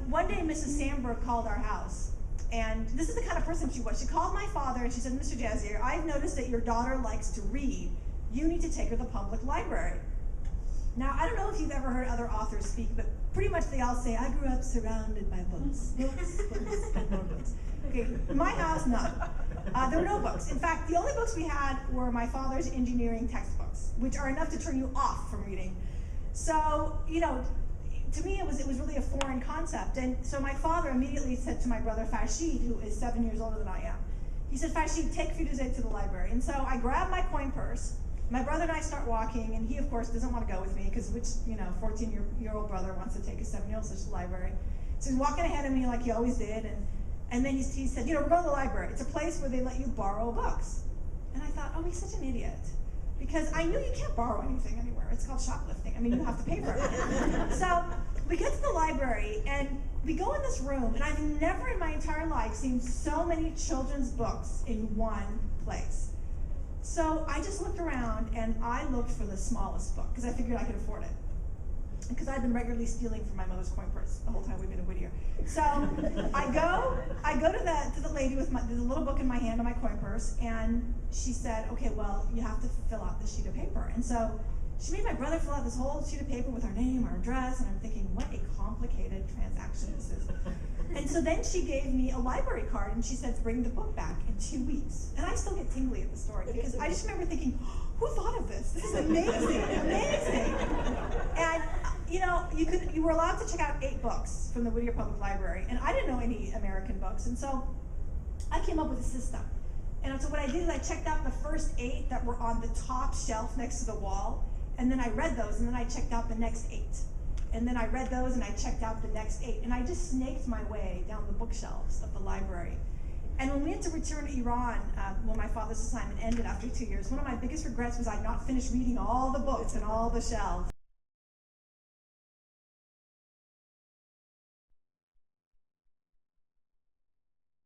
one day Mrs. Sandberg called our house, and this is the kind of person she was. She called my father and she said, Mr. Jazier, I've noticed that your daughter likes to read. You need to take her to the public library. Now, I don't know if you've ever heard other authors speak, but pretty much they all say, I grew up surrounded by books. Books, and more books. Okay, in my house, none. There were no books. In fact, the only books we had were my father's engineering textbooks, which are enough to turn you off from reading. So, you know, to me, it was really a foreign concept. And so my father immediately said to my brother Farsi, who is 7 years older than I am, he said, Farsi, take Firoozeh to the library. And so I grabbed my coin purse. My brother and I start walking, and he, of course, doesn't want to go with me, because which, 14-year-old brother wants to take a 7-year-old to the library? So he's walking ahead of me like he always did, and then he said, we're going to the library. It's a place where they let you borrow books. And I thought, oh, he's such an idiot. Because I knew you can't borrow anything anywhere. It's called shoplifting. I mean, you have to pay for it. So we get to the library, and we go in this room, and I've never in my entire life seen so many children's books in one place. So I just looked around, and I looked for the smallest book, because I figured I could afford it. Because I've been regularly stealing from my mother's coin purse the whole time we've been in Whittier. So I go to the lady with the little book in my hand on my coin purse, and she said, okay, well, you have to fill out this sheet of paper. And so she made my brother fill out this whole sheet of paper with our name, our address, and I'm thinking, what a complicated transaction this is. And so then she gave me a library card, and she said, bring the book back in 2 weeks. And I still get tingly at the story, because I just remember thinking, who thought of this? This is amazing, amazing. And you were allowed to check out 8 books from the Whittier Public Library, and I didn't know any American books, and so I came up with a system. And so what I did is I checked out the first 8 that were on the top shelf next to the wall, and then I read those, and then I checked out the next 8. And then I read those, and I checked out the next 8. And I just snaked my way down the bookshelves of the library. And when we had to return to Iran, when my father's assignment ended after 2 years, one of my biggest regrets was I'd not finished reading all the books and all the shelves.